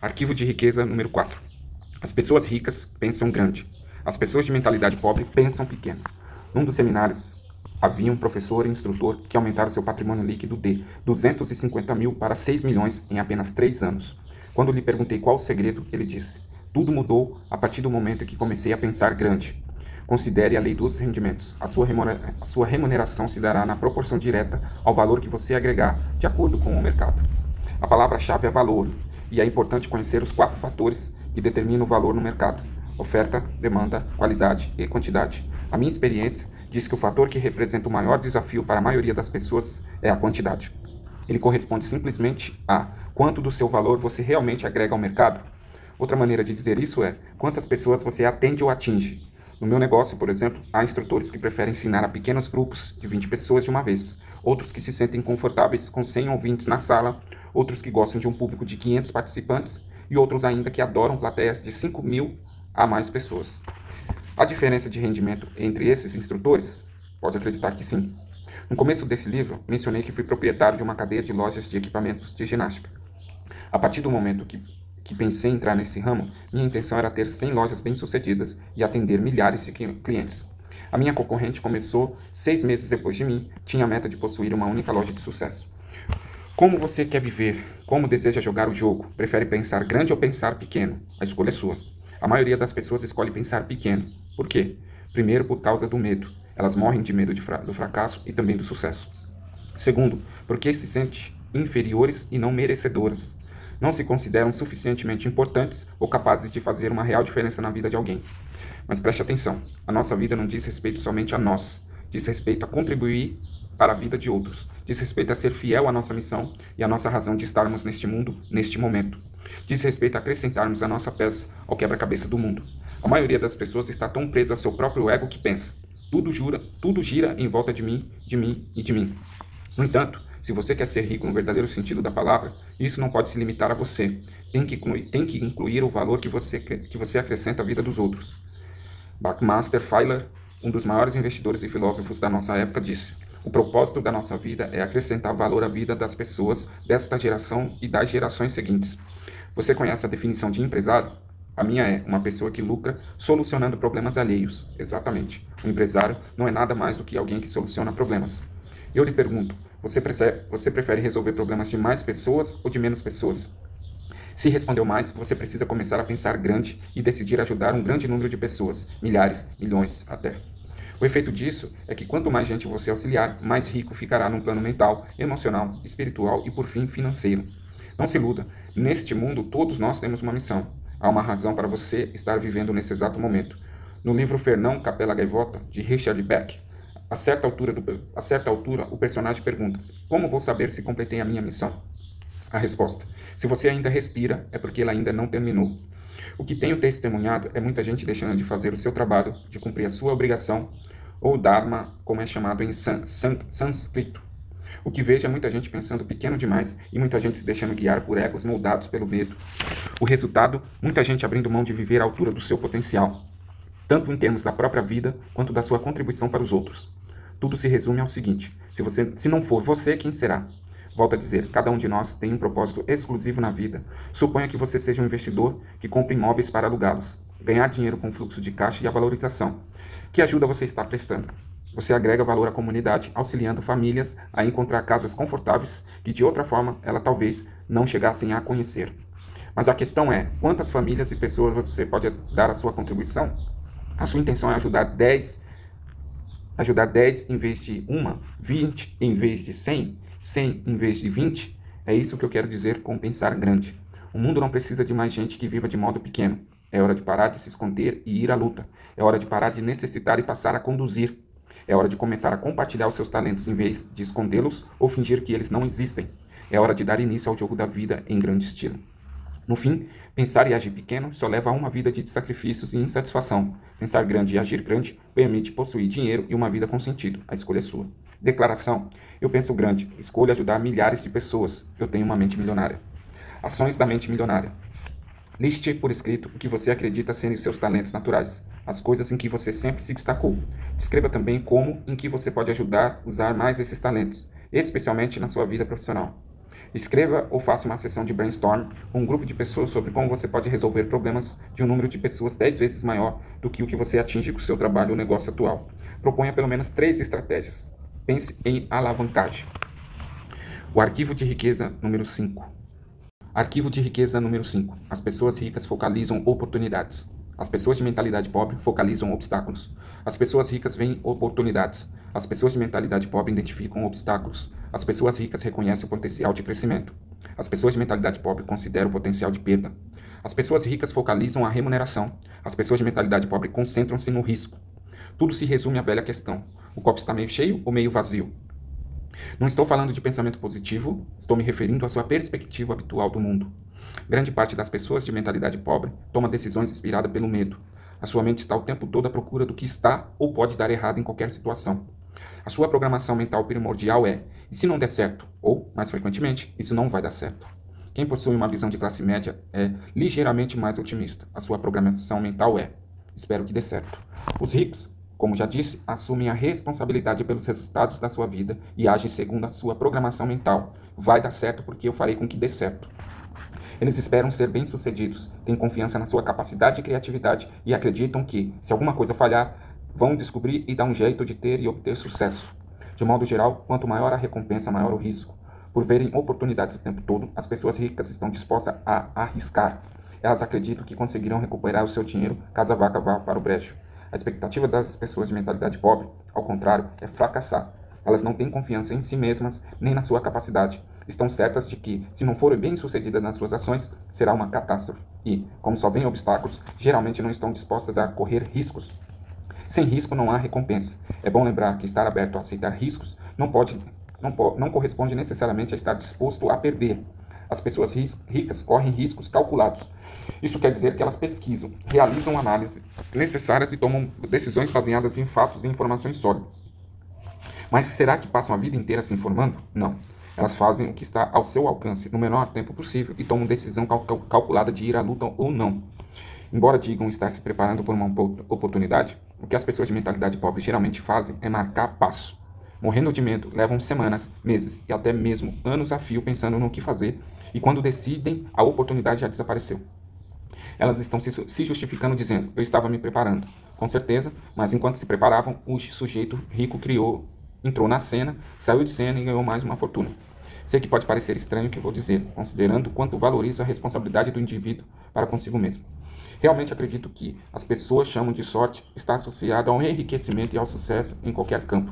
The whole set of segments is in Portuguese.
Arquivo de riqueza número 4. As pessoas ricas pensam grande. As pessoas de mentalidade pobre pensam pequeno. Num dos seminários, havia um professor e instrutor que aumentaram seu patrimônio líquido de 250 mil para 6 milhões em apenas 3 anos. Quando lhe perguntei qual o segredo, ele disse: tudo mudou a partir do momento que comecei a pensar grande. Considere a lei dos rendimentos. A sua remuneração se dará na proporção direta ao valor que você agregar, de acordo com o mercado. A palavra-chave é valor, e é importante conhecer os 4 fatores que determinam o valor no mercado: oferta, demanda, qualidade e quantidade. A minha experiência diz que o fator que representa o maior desafio para a maioria das pessoas é a quantidade. Ele corresponde simplesmente a quanto do seu valor você realmente agrega ao mercado. Outra maneira de dizer isso é quantas pessoas você atende ou atinge. No meu negócio, por exemplo, há instrutores que preferem ensinar a pequenos grupos de 20 pessoas de uma vez, outros que se sentem confortáveis com 100 ouvintes na sala, outros que gostam de um público de 500 participantes e outros ainda que adoram plateias de 5 mil a mais pessoas. A diferença de rendimento entre esses instrutores? Pode acreditar que sim. No começo desse livro, mencionei que fui proprietário de uma cadeia de lojas de equipamentos de ginástica. A partir do momento que pensei em entrar nesse ramo, minha intenção era ter 100 lojas bem-sucedidas e atender milhares de clientes. A minha concorrente começou 6 meses depois de mim, tinha a meta de possuir uma única loja de sucesso. Como você quer viver? Como deseja jogar o jogo? Prefere pensar grande ou pensar pequeno? A escolha é sua. A maioria das pessoas escolhe pensar pequeno. Por quê? Primeiro, por causa do medo. Elas morrem de medo do fracasso e também do sucesso. Segundo, porque se sentem inferiores e não merecedoras. Não se consideram suficientemente importantes ou capazes de fazer uma real diferença na vida de alguém. Mas preste atenção, a nossa vida não diz respeito somente a nós, diz respeito a contribuir para a vida de outros, diz respeito a ser fiel à nossa missão e à nossa razão de estarmos neste mundo, neste momento. Diz respeito a acrescentarmos a nossa peça ao quebra-cabeça do mundo. A maioria das pessoas está tão presa ao seu próprio ego que pensa: tudo gira em volta de mim e de mim. No entanto, se você quer ser rico no verdadeiro sentido da palavra, isso não pode se limitar a você. Tem que incluir o valor que você acrescenta à vida dos outros. Buckminster Fuller, um dos maiores investidores e filósofos da nossa época, disse: o propósito da nossa vida é acrescentar valor à vida das pessoas desta geração e das gerações seguintes. Você conhece a definição de empresário? A minha é uma pessoa que lucra solucionando problemas alheios. Exatamente. Um empresário não é nada mais do que alguém que soluciona problemas. Eu lhe pergunto, você prefere resolver problemas de mais pessoas ou de menos pessoas? Se respondeu mais, você precisa começar a pensar grande e decidir ajudar um grande número de pessoas, milhares, milhões até. O efeito disso é que quanto mais gente você auxiliar, mais rico ficará no plano mental, emocional, espiritual e, por fim, financeiro. Não se iluda, neste mundo todos nós temos uma missão. Há uma razão para você estar vivendo nesse exato momento. No livro Fernão Capella Gaivota, de Richard Beck, a certa altura, o personagem pergunta: como vou saber se completei a minha missão? A resposta: se você ainda respira, é porque ela ainda não terminou. O que tenho testemunhado é muita gente deixando de fazer o seu trabalho, de cumprir a sua obrigação, ou Dharma, como é chamado em sânscrito. O que vejo é muita gente pensando pequeno demais e muita gente se deixando guiar por egos moldados pelo medo. O resultado, muita gente abrindo mão de viver à altura do seu potencial, tanto em termos da própria vida, quanto da sua contribuição para os outros. Tudo se resume ao seguinte: se não for você, quem será? Volto a dizer, cada um de nós tem um propósito exclusivo na vida. Suponha que você seja um investidor que compra imóveis para alugá-los. Ganhar dinheiro com o fluxo de caixa e a valorização. Que ajuda você está prestando? Você agrega valor à comunidade, auxiliando famílias a encontrar casas confortáveis que de outra forma ela talvez não chegassem a conhecer. Mas a questão é, quantas famílias e pessoas você pode dar a sua contribuição? A sua intenção é ajudar 10 em vez de 1, 20 em vez de 100, 100 em vez de 20? É isso que eu quero dizer com pensar grande. O mundo não precisa de mais gente que viva de modo pequeno. É hora de parar de se esconder e ir à luta. É hora de parar de necessitar e passar a conduzir. É hora de começar a compartilhar os seus talentos em vez de escondê-los ou fingir que eles não existem. É hora de dar início ao jogo da vida em grande estilo. No fim, pensar e agir pequeno só leva a uma vida de sacrifícios e insatisfação. Pensar grande e agir grande permite possuir dinheiro e uma vida com sentido. A escolha é sua. Declaração: eu penso grande, escolho ajudar milhares de pessoas. Eu tenho uma mente milionária. Ações da mente milionária. Liste por escrito o que você acredita serem os seus talentos naturais, as coisas em que você sempre se destacou. Descreva também como em que você pode ajudar a usar mais esses talentos, especialmente na sua vida profissional. Escreva ou faça uma sessão de brainstorm com um grupo de pessoas sobre como você pode resolver problemas de um número de pessoas 10 vezes maior do que o que você atinge com o seu trabalho ou negócio atual. Proponha pelo menos 3 estratégias. Pense em alavancagem. O arquivo de riqueza número 5. Arquivo de riqueza número 5. As pessoas ricas focalizam oportunidades. As pessoas de mentalidade pobre focalizam obstáculos. As pessoas ricas veem oportunidades. As pessoas de mentalidade pobre identificam obstáculos. As pessoas ricas reconhecem o potencial de crescimento. As pessoas de mentalidade pobre consideram o potencial de perda. As pessoas ricas focalizam a remuneração. As pessoas de mentalidade pobre concentram-se no risco. Tudo se resume à velha questão: o copo está meio cheio ou meio vazio? Não estou falando de pensamento positivo, estou me referindo à sua perspectiva habitual do mundo. Grande parte das pessoas de mentalidade pobre toma decisões inspiradas pelo medo. A sua mente está o tempo todo à procura do que está ou pode dar errado em qualquer situação. A sua programação mental primordial é: e se não der certo? Ou, mais frequentemente, isso não vai dar certo. Quem possui uma visão de classe média é ligeiramente mais otimista. A sua programação mental é: espero que dê certo. Os ricos, como já disse, assumem a responsabilidade pelos resultados da sua vida e agem segundo a sua programação mental. Vai dar certo porque eu farei com que dê certo. Eles esperam ser bem-sucedidos, têm confiança na sua capacidade e criatividade e acreditam que, se alguma coisa falhar, vão descobrir e dar um jeito de ter e obter sucesso. De modo geral, quanto maior a recompensa, maior o risco. Por verem oportunidades o tempo todo, as pessoas ricas estão dispostas a arriscar. Elas acreditam que conseguirão recuperar o seu dinheiro caso a vaca vá para o brejo. A expectativa das pessoas de mentalidade pobre, ao contrário, é fracassar. Elas não têm confiança em si mesmas nem na sua capacidade. Estão certas de que, se não forem bem-sucedidas nas suas ações, será uma catástrofe. E, como só veem obstáculos, geralmente não estão dispostas a correr riscos. Sem risco não há recompensa. É bom lembrar que estar aberto a aceitar riscos não corresponde necessariamente a estar disposto a perder. As pessoas ricas correm riscos calculados. Isso quer dizer que elas pesquisam, realizam análises necessárias e tomam decisões baseadas em fatos e informações sólidas. Mas será que passam a vida inteira se informando? Não. Elas fazem o que está ao seu alcance no menor tempo possível e tomam decisão calculada de ir à luta ou não. Embora digam estar se preparando por uma oportunidade, o que as pessoas de mentalidade pobre geralmente fazem é marcar passo. Morrendo de medo, levam semanas, meses e até mesmo anos a fio pensando no que fazer, e quando decidem, a oportunidade já desapareceu. Elas estão se justificando dizendo: eu estava me preparando. Com certeza, mas enquanto se preparavam, o sujeito rico entrou na cena, saiu de cena e ganhou mais uma fortuna. Sei que pode parecer estranho o que vou dizer, considerando quanto valorizo a responsabilidade do indivíduo para consigo mesmo. Realmente acredito que as pessoas chamam de sorte está associado ao enriquecimento e ao sucesso em qualquer campo.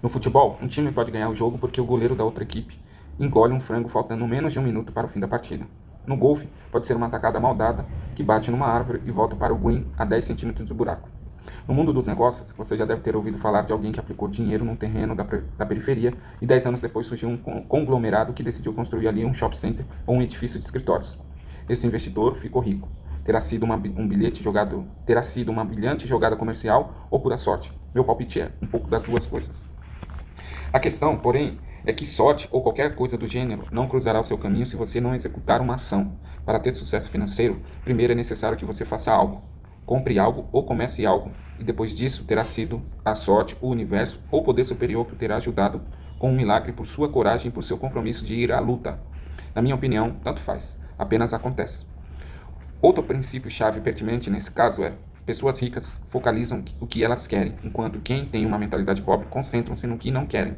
No futebol, um time pode ganhar o jogo porque o goleiro da outra equipe engole um frango faltando menos de um minuto para o fim da partida. No golfe, pode ser uma tacada mal dada que bate numa árvore e volta para o green a 10 centímetros do buraco. No mundo dos negócios, você já deve ter ouvido falar de alguém que aplicou dinheiro num terreno da periferia e 10 anos depois surgiu um conglomerado que decidiu construir ali um shopping center ou um edifício de escritórios. Esse investidor ficou rico. Terá sido uma brilhante jogada comercial ou pura sorte? Meu palpite é um pouco das duas coisas. A questão, porém, é que sorte ou qualquer coisa do gênero não cruzará o seu caminho se você não executar uma ação. Para ter sucesso financeiro, primeiro é necessário que você faça algo. Compre algo ou comece algo, e depois disso terá sido a sorte, o universo ou poder superior que o terá ajudado com um milagre por sua coragem e por seu compromisso de ir à luta. Na minha opinião, tanto faz, apenas acontece. Outro princípio-chave pertinente nesse caso é: pessoas ricas focalizam o que elas querem, enquanto quem tem uma mentalidade pobre concentram-se no que não querem.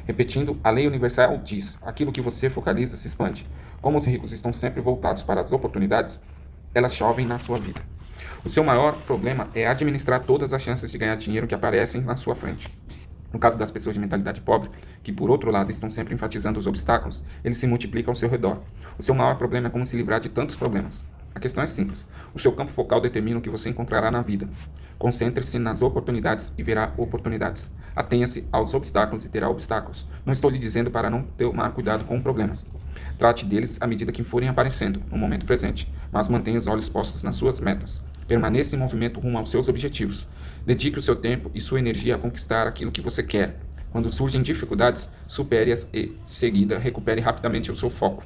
Repetindo, a lei universal diz: aquilo que você focaliza se expande. Como os ricos estão sempre voltados para as oportunidades, elas chovem na sua vida. O seu maior problema é administrar todas as chances de ganhar dinheiro que aparecem na sua frente. No caso das pessoas de mentalidade pobre, que por outro lado estão sempre enfatizando os obstáculos, eles se multiplicam ao seu redor. O seu maior problema é como se livrar de tantos problemas. A questão é simples. O seu campo focal determina o que você encontrará na vida. Concentre-se nas oportunidades e verá oportunidades. Atenha-se aos obstáculos e terá obstáculos. Não estou lhe dizendo para não tomar cuidado com problemas. Trate deles à medida que forem aparecendo, no momento presente, mas mantenha os olhos postos nas suas metas. Permaneça em movimento rumo aos seus objetivos. Dedique o seu tempo e sua energia a conquistar aquilo que você quer. Quando surgem dificuldades, supere-as e, seguida, recupere rapidamente o seu foco.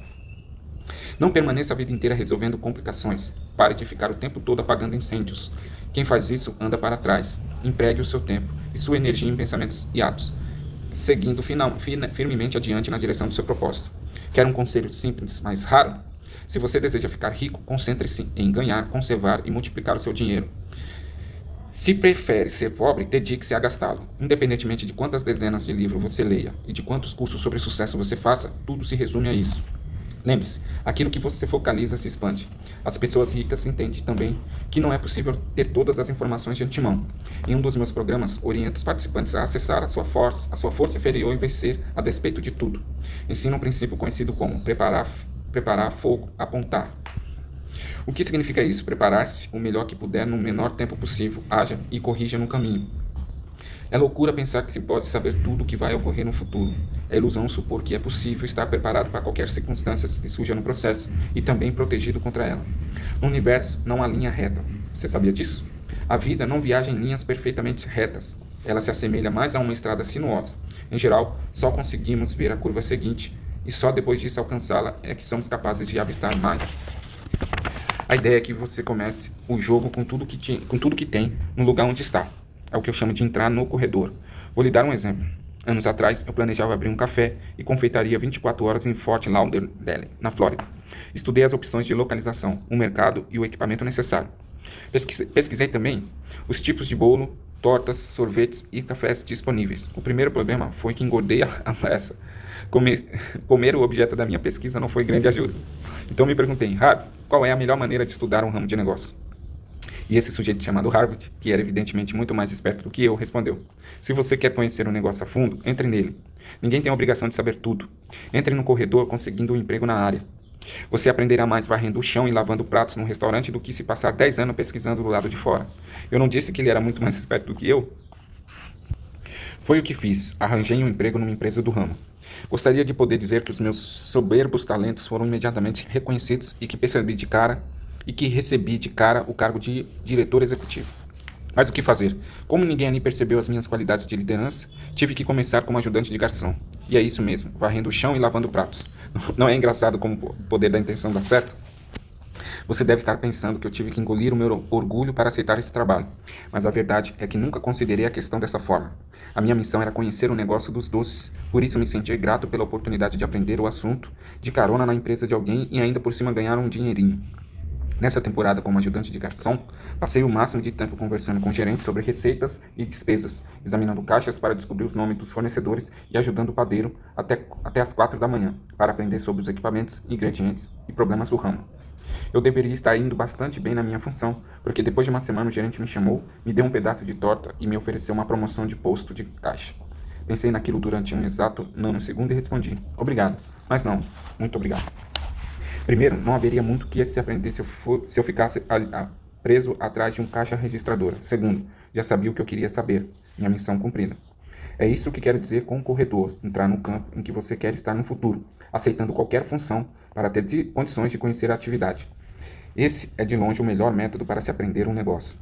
Não permaneça a vida inteira resolvendo complicações. Pare de ficar o tempo todo apagando incêndios. Quem faz isso anda para trás. Empregue o seu tempo e sua energia em pensamentos e atos. seguindo firmemente adiante na direção do seu propósito. Quer um conselho simples, mas raro? Se você deseja ficar rico, concentre-se em ganhar, conservar e multiplicar o seu dinheiro. Se prefere ser pobre, dedique-se a gastá-lo. Independentemente de quantas dezenas de livros você leia e de quantos cursos sobre sucesso você faça, tudo se resume a isso. Lembre-se, aquilo que você focaliza se expande. As pessoas ricas entendem também que não é possível ter todas as informações de antemão. Em um dos meus programas, oriento os participantes a acessar a sua força inferior e vencer a despeito de tudo. Ensino um princípio conhecido como preparar fogo, apontar. O que significa isso? Preparar-se o melhor que puder no menor tempo possível, haja e corrija no caminho. É loucura pensar que se pode saber tudo o que vai ocorrer no futuro. É ilusão supor que é possível estar preparado para qualquer circunstância que surja no processo e também protegido contra ela. No universo não há linha reta. Você sabia disso? A vida não viaja em linhas perfeitamente retas. Ela se assemelha mais a uma estrada sinuosa. Em geral, só conseguimos ver a curva seguinte e só depois disso alcançá-la é que somos capazes de avistar mais. A ideia é que você comece o jogo com tudo que tem no lugar onde está. É o que eu chamo de entrar no corredor. Vou lhe dar um exemplo. Anos atrás, eu planejava abrir um café e confeitaria 24 horas em Fort Lauderdale, na Flórida. Estudei as opções de localização, o mercado e o equipamento necessário. Pesquisei também os tipos de bolo, tortas, sorvetes e cafés disponíveis. O primeiro problema foi que engordei a peça. Comer o objeto da minha pesquisa não foi grande ajuda. Então me perguntei, Harvey, qual é a melhor maneira de estudar um ramo de negócio? E esse sujeito chamado Harvard, que era evidentemente muito mais esperto do que eu, respondeu: se você quer conhecer um negócio a fundo, entre nele. Ninguém tem a obrigação de saber tudo. Entre no corredor conseguindo um emprego na área. Você aprenderá mais varrendo o chão e lavando pratos num restaurante do que se passar 10 anos pesquisando do lado de fora. Eu não disse que ele era muito mais esperto do que eu? Foi o que fiz. Arranjei um emprego numa empresa do ramo. Gostaria de poder dizer que os meus soberbos talentos foram imediatamente reconhecidos e que recebi de cara o cargo de diretor executivo. Mas o que fazer? Como ninguém ali percebeu as minhas qualidades de liderança, tive que começar como ajudante de garçom. E é isso mesmo, varrendo o chão e lavando pratos. Não é engraçado como o poder da intenção dá certo? Você deve estar pensando que eu tive que engolir o meu orgulho para aceitar esse trabalho. Mas a verdade é que nunca considerei a questão dessa forma. A minha missão era conhecer o negócio dos doces, por isso me senti grato pela oportunidade de aprender o assunto, de carona na empresa de alguém e ainda por cima ganhar um dinheirinho. Nessa temporada como ajudante de garçom, passei o máximo de tempo conversando com gerentes sobre receitas e despesas, examinando caixas para descobrir os nomes dos fornecedores e ajudando o padeiro até as 4 da manhã, para aprender sobre os equipamentos, ingredientes e problemas do ramo. Eu deveria estar indo bastante bem na minha função, porque depois de uma semana o gerente me chamou, me deu um pedaço de torta e me ofereceu uma promoção de posto de caixa. Pensei naquilo durante um exato nanosegundo e respondi: obrigado, mas não, muito obrigado. Primeiro, não haveria muito que se aprender se eu ficasse preso atrás de um caixa registradora. Segundo, já sabia o que eu queria saber. Minha missão cumprida. É isso que quero dizer com o corredor, entrar no campo em que você quer estar no futuro, aceitando qualquer função para ter condições de conhecer a atividade. Esse é de longe o melhor método para se aprender um negócio.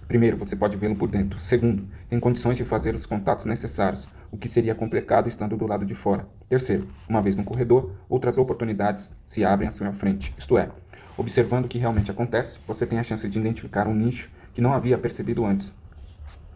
Primeiro, você pode vê-lo por dentro. Segundo, tem condições de fazer os contatos necessários, o que seria complicado estando do lado de fora. Terceiro, uma vez no corredor, outras oportunidades se abrem à sua frente. Isto é, observando o que realmente acontece, você tem a chance de identificar um nicho que não havia percebido antes.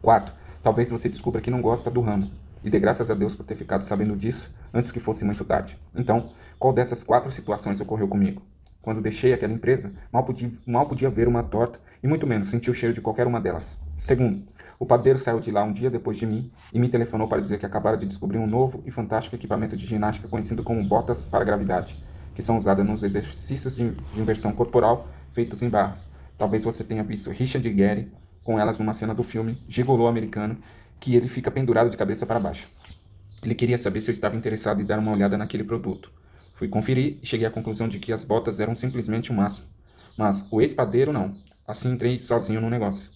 Quarto, talvez você descubra que não gosta do ramo, e dê graças a Deus por ter ficado sabendo disso antes que fosse muito tarde. Então, qual dessas 4 situações ocorreu comigo? Quando deixei aquela empresa, mal podia ver uma torta e muito menos sentir o cheiro de qualquer uma delas. Segundo, o padeiro saiu de lá um dia depois de mim e me telefonou para dizer que acabara de descobrir um novo e fantástico equipamento de ginástica conhecido como botas para gravidade, que são usadas nos exercícios de inversão corporal feitos em barras. Talvez você tenha visto Richard Gere com elas numa cena do filme Gigolô Americano, que ele fica pendurado de cabeça para baixo. Ele queria saber se eu estava interessado em dar uma olhada naquele produto. Fui conferir e cheguei à conclusão de que as botas eram simplesmente o máximo. Mas o ex-padeiro não. Assim entrei sozinho no negócio.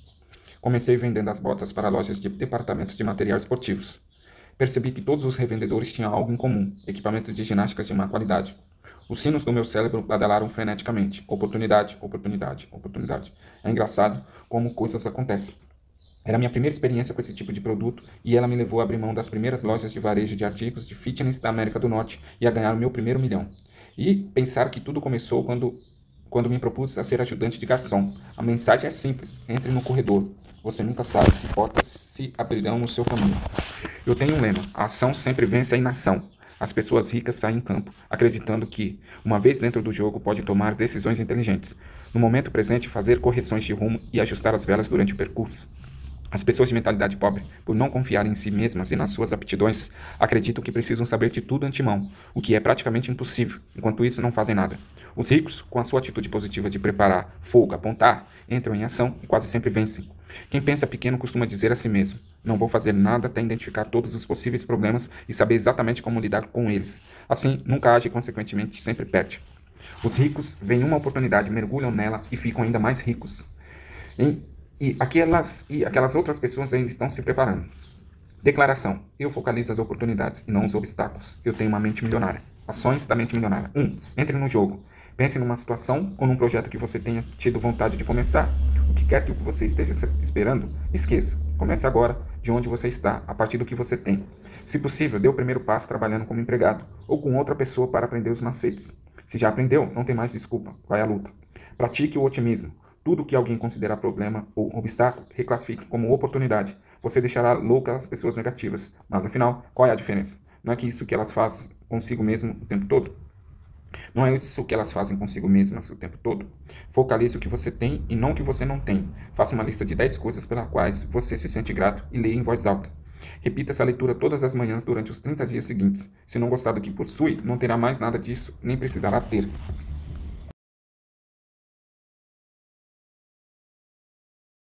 Comecei vendendo as botas para lojas de departamentos de materiais esportivos. Percebi que todos os revendedores tinham algo em comum: equipamentos de ginástica de má qualidade. Os sinos do meu cérebro badalaram freneticamente. Oportunidade, oportunidade, oportunidade. É engraçado como coisas acontecem. Era minha primeira experiência com esse tipo de produto e ela me levou a abrir mão das primeiras lojas de varejo de artigos de fitness da América do Norte e a ganhar o meu primeiro milhão. E pensar que tudo começou quando quando me propus a ser ajudante de garçom. A mensagem é simples: entre no corredor. Você nunca sabe que portas se abrirão no seu caminho. Eu tenho um lema: a ação sempre vence a inação. As pessoas ricas saem em campo, acreditando que, uma vez dentro do jogo, pode tomar decisões inteligentes. No momento presente, fazer correções de rumo e ajustar as velas durante o percurso. As pessoas de mentalidade pobre, por não confiarem em si mesmas e nas suas aptidões, acreditam que precisam saber de tudo antemão, o que é praticamente impossível. Enquanto isso, não fazem nada. Os ricos, com a sua atitude positiva de preparar, fogo, apontar, entram em ação e quase sempre vencem. Quem pensa pequeno costuma dizer a si mesmo: não vou fazer nada até identificar todos os possíveis problemas e saber exatamente como lidar com eles. Assim, nunca age e, consequentemente, sempre perde. Os ricos veem uma oportunidade, mergulham nela e ficam ainda mais ricos. E aquelas outras pessoas ainda estão se preparando. Declaração: eu focalizo as oportunidades e não os obstáculos. Eu tenho uma mente milionária. Ações da mente milionária. 1. Entre no jogo. Pense numa situação ou num projeto que você tenha tido vontade de começar. O que quer que você esteja esperando, esqueça. Comece agora, de onde você está, a partir do que você tem. Se possível, dê o primeiro passo trabalhando como empregado ou com outra pessoa para aprender os macetes. Se já aprendeu, não tem mais desculpa. Vai à luta. Pratique o otimismo. Tudo que alguém considerar problema ou obstáculo, reclassifique como oportunidade. Você deixará louca as pessoas negativas. Mas afinal, qual é a diferença? Não é que isso que elas fazem consigo mesmo o tempo todo? Não é isso que elas fazem consigo mesmas o tempo todo? Focalize o que você tem e não o que você não tem. Faça uma lista de 10 coisas pelas quais você se sente grato e leia em voz alta. Repita essa leitura todas as manhãs durante os 30 dias seguintes. Se não gostar do que possui, não terá mais nada disso, nem precisará ter.